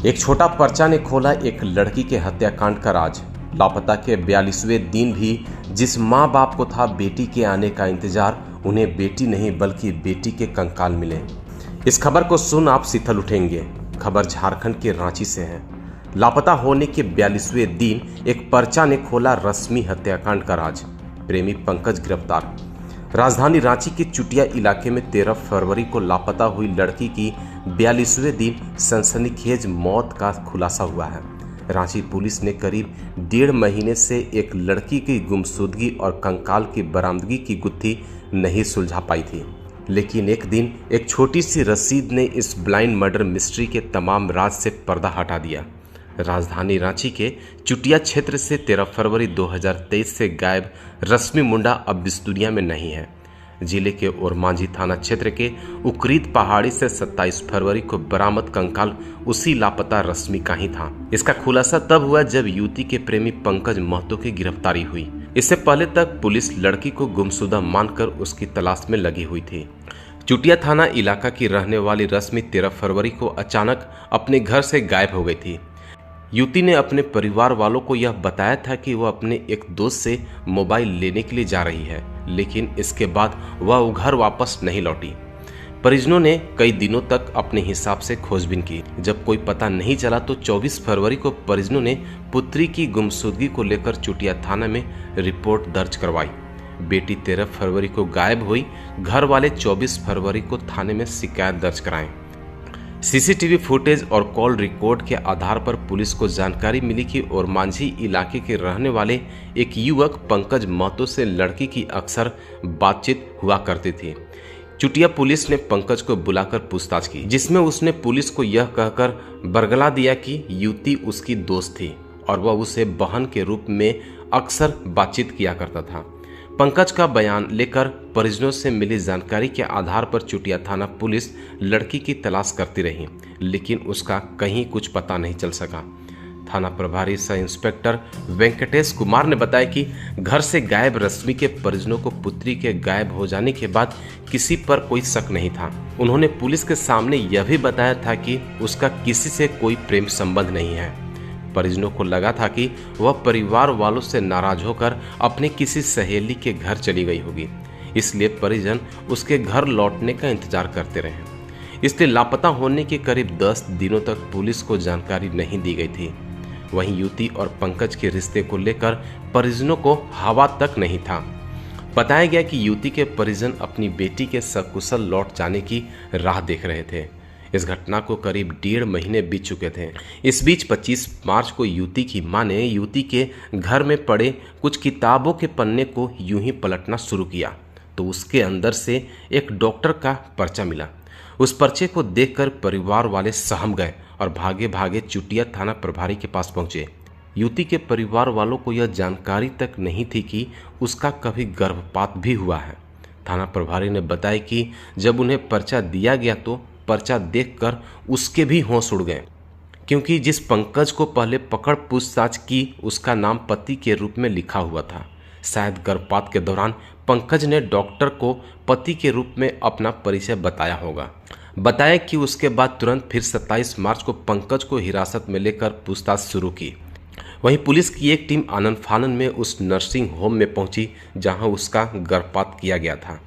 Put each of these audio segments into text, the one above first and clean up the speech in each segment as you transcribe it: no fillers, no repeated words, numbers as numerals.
एक छोटा पर्चा ने खोला एक लड़की के हत्याकांड का राज। लापता के 42वें दिन भी जिस माँ बाप को था बेटी के आने का इंतजार, उन्हें बेटी नहीं बल्कि बेटी के कंकाल मिले। इस खबर को सुन आप शीतल उठेंगे। खबर झारखंड के रांची से है। लापता होने के 42वें दिन एक पर्चा ने खोला रश्मि हत्याकांड का राज। प्रेमी पंकज गिरफ्तार। राजधानी रांची के चुटिया इलाके में 13 फरवरी को लापता हुई लड़की की 42वें दिन सनसनीखेज मौत का खुलासा हुआ है। रांची पुलिस ने करीब 1.5 महीने से एक लड़की की गुमशुदगी और कंकाल की बरामदगी की गुत्थी नहीं सुलझा पाई थी, लेकिन एक दिन एक छोटी सी रसीद ने इस ब्लाइंड मर्डर मिस्ट्री के तमाम राज से पर्दा हटा दिया। राजधानी रांची के चुटिया क्षेत्र से 13 फरवरी 2023 से गायब रश्मि मुंडा अब इस दुनिया में नहीं है। जिले के ओरमांझी थाना क्षेत्र के उकरीद पहाड़ी से 27 फरवरी को बरामद कंकाल उसी लापता रश्मि का ही था। इसका खुलासा तब हुआ जब युवती के प्रेमी पंकज महतो की गिरफ्तारी हुई। इससे पहले तक पुलिस लड़की को गुमशुदा मानकर उसकी तलाश में लगी हुई थी। चुटिया थाना इलाका की रहने वाली रश्मि 13 फरवरी को अचानक अपने घर से गायब हो गई थी। युवती ने अपने परिवार वालों को यह बताया था कि वह अपने एक दोस्त से मोबाइल लेने के लिए जा रही है, लेकिन इसके बाद वह घर वापस नहीं लौटी। परिजनों ने कई दिनों तक अपने हिसाब से खोजबीन की। जब कोई पता नहीं चला तो 24 फरवरी को परिजनों ने पुत्री की गुमशुदगी को लेकर चुटिया थाना में रिपोर्ट दर्ज करवाई। बेटी 13 फरवरी को गायब हुई। घर वाले 24 फरवरी को थाने में शिकायत दर्ज कराएं। सीसीटीवी फुटेज और कॉल रिकॉर्ड के आधार पर पुलिस को जानकारी मिली कि ओरमांझी इलाके के रहने वाले एक युवक पंकज महतो से लड़की की अक्सर बातचीत हुआ करती थी। चुटिया पुलिस ने पंकज को बुलाकर पूछताछ की, जिसमें उसने पुलिस को यह कहकर बरगला दिया कि युवती उसकी दोस्त थी और वह उसे बहन के रूप में अक्सर बातचीत किया करता था। पंकज का बयान लेकर परिजनों से मिली जानकारी के आधार पर चुटिया थाना पुलिस लड़की की तलाश करती रही, लेकिन उसका कहीं कुछ पता नहीं चल सका। थाना प्रभारी सह इंस्पेक्टर वेंकटेश कुमार ने बताया कि घर से गायब रश्मि के परिजनों को पुत्री के गायब हो जाने के बाद किसी पर कोई शक नहीं था। उन्होंने पुलिस के सामने यह भी बताया था कि उसका किसी से कोई प्रेम संबंध नहीं है। परिजनों को लगा था कि वह परिवार वालों से नाराज होकर अपने किसी सहेली के घर चली गई होगी, इसलिए परिजन उसके घर लौटने का इंतजार करते रहे। इसलिए लापता होने के करीब 10 दिनों तक पुलिस को जानकारी नहीं दी गई थी। वहीं युवती और पंकज के रिश्ते को लेकर परिजनों को हवा तक नहीं था। बताया गया कि युवती के परिजन अपनी बेटी के सकुशल लौट जाने की राह देख रहे थे। इस घटना को करीब 1.5 महीने बीत चुके थे। इस बीच 25 मार्च को युवती की मां ने युवती के घर में पड़े कुछ किताबों के पन्ने को यूं ही पलटना शुरू किया तो उसके अंदर से एक डॉक्टर का पर्चा मिला। उस पर्चे को देखकर परिवार वाले सहम गए और भागे भागे चुटिया थाना प्रभारी के पास पहुंचे। युवती के परिवार वालों को यह जानकारी तक नहीं थी कि उसका कभी गर्भपात भी हुआ है। थाना प्रभारी ने बताया कि जब उन्हें पर्चा दिया गया तो पर्चा देखकर उसके भी होश उड़ गए, क्योंकि जिस पंकज को पहले पकड़ पूछताछ की उसका नाम पति के रूप में लिखा हुआ था। शायद गर्भपात के दौरान पंकज ने डॉक्टर को पति के रूप में अपना परिचय बताया होगा। बताया कि उसके बाद तुरंत फिर 27 मार्च को पंकज को हिरासत में लेकर पूछताछ शुरू की। वहीं पुलिस की एक टीम आनन फानन में उस नर्सिंग होम में पहुंची जहां उसका गर्भपात किया गया था।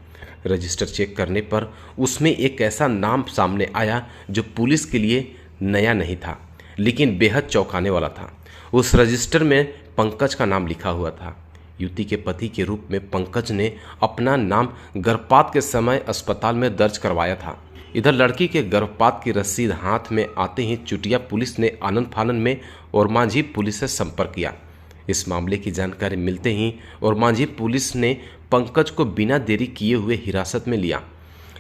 रजिस्टर चेक करने पर उसमें एक ऐसा नाम सामने आया जो पुलिस के लिए नया नहीं था, लेकिन बेहद चौंकाने वाला था। उस रजिस्टर में पंकज का नाम लिखा हुआ था। युवती के पति के रूप में पंकज ने अपना नाम गर्भपात के समय अस्पताल में दर्ज करवाया था। इधर लड़की के गर्भपात की रसीद हाथ में आते ही चुटिया पुलिस ने आनन फानन में ओरमांझी पुलिस से संपर्क किया। इस मामले की जानकारी मिलते ही ओरमांझी पुलिस ने पंकज को बिना देरी किए हुए हिरासत में लिया।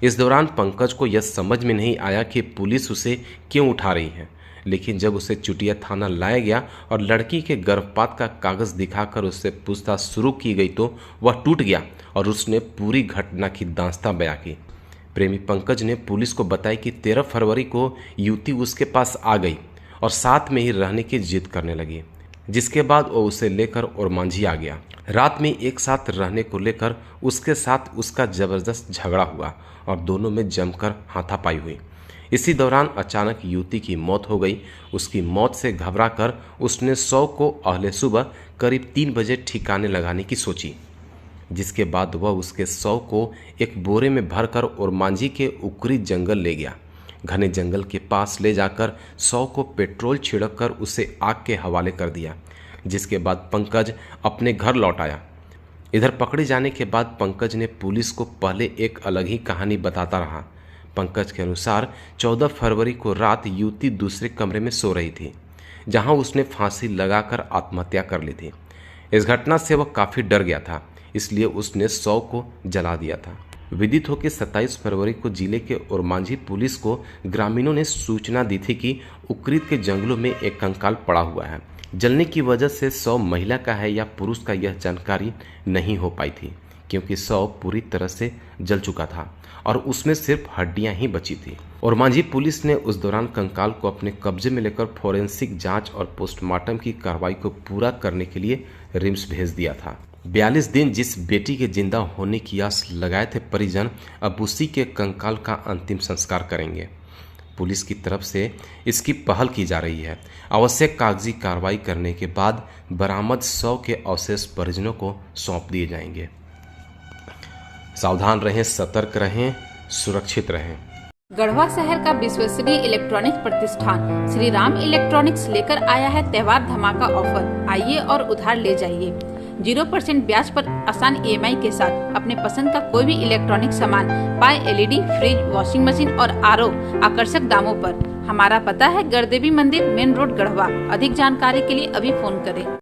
इस दौरान पंकज को यह समझ में नहीं आया कि पुलिस उसे क्यों उठा रही है, लेकिन जब उसे चुटिया थाना लाया गया और लड़की के गर्भपात का कागज दिखाकर उससे पूछताछ शुरू की गई तो वह टूट गया और उसने पूरी घटना की दास्तां बयां की। प्रेमी पंकज ने पुलिस को बताया कि 13 फरवरी को युवती उसके पास आ गई और साथ में ही रहने की जिद करने लगी, जिसके बाद वो उसे लेकर ओरमांझी आ गया। रात में एक साथ रहने को लेकर उसके साथ उसका जबरदस्त झगड़ा हुआ और दोनों में जमकर हाथापाई हुई। इसी दौरान अचानक युवती की मौत हो गई। उसकी मौत से घबराकर उसने शव को अहले सुबह करीब 3 बजे ठिकाने लगाने की सोची, जिसके बाद वह उसके शव को एक बोरे में भरकर ओरमांझी के उकरी जंगल ले गया। घने जंगल के पास ले जाकर शव को पेट्रोल छिड़ककर उसे आग के हवाले कर दिया, जिसके बाद पंकज अपने घर लौट आया। इधर पकड़े जाने के बाद पंकज ने पुलिस को पहले एक अलग ही कहानी बताता रहा। पंकज के अनुसार 14 फरवरी को रात युवती दूसरे कमरे में सो रही थी, जहां उसने फांसी लगाकर आत्महत्या कर ली थी। इस घटना से वह काफ़ी डर गया था, इसलिए उसने शव को जला दिया था। विदित हो कि 27 फरवरी को जिले के ओरमांझी पुलिस को ग्रामीणों ने सूचना दी थी कि उकरीद के जंगलों में एक कंकाल पड़ा हुआ है। जलने की वजह से शव महिला का है या पुरुष का यह जानकारी नहीं हो पाई थी, क्योंकि शव पूरी तरह से जल चुका था और उसमें सिर्फ हड्डियां ही बची थी। ओरमांझी पुलिस ने उस दौरान कंकाल को अपने कब्जे में लेकर फोरेंसिक जांच और पोस्टमार्टम की कार्रवाई को पूरा करने के लिए रिम्स भेज दिया था। 42 दिन जिस बेटी के जिंदा होने की आस लगाए थे परिजन, अब उसी के कंकाल का अंतिम संस्कार करेंगे। पुलिस की तरफ से इसकी पहल की जा रही है। आवश्यक कागजी कार्रवाई करने के बाद बरामद शव के अवशेष परिजनों को सौंप दिए जाएंगे। सावधान रहें, सतर्क रहें, सुरक्षित रहें। गढ़वा शहर का विश्वसनीय इलेक्ट्रॉनिक्स प्रतिष्ठान श्री राम इलेक्ट्रॉनिक्स लेकर आया है त्योहार धमाका ऑफर। आइए और उधार ले जाइए। 0% ब्याज पर आसान EMI के साथ अपने पसंद का कोई भी इलेक्ट्रॉनिक सामान पाए। LED, फ्रिज, वॉशिंग मशीन और RO आकर्षक दामों पर। हमारा पता है गढ़देवी मंदिर, मेन रोड, गढ़वा। अधिक जानकारी के लिए अभी फोन करें।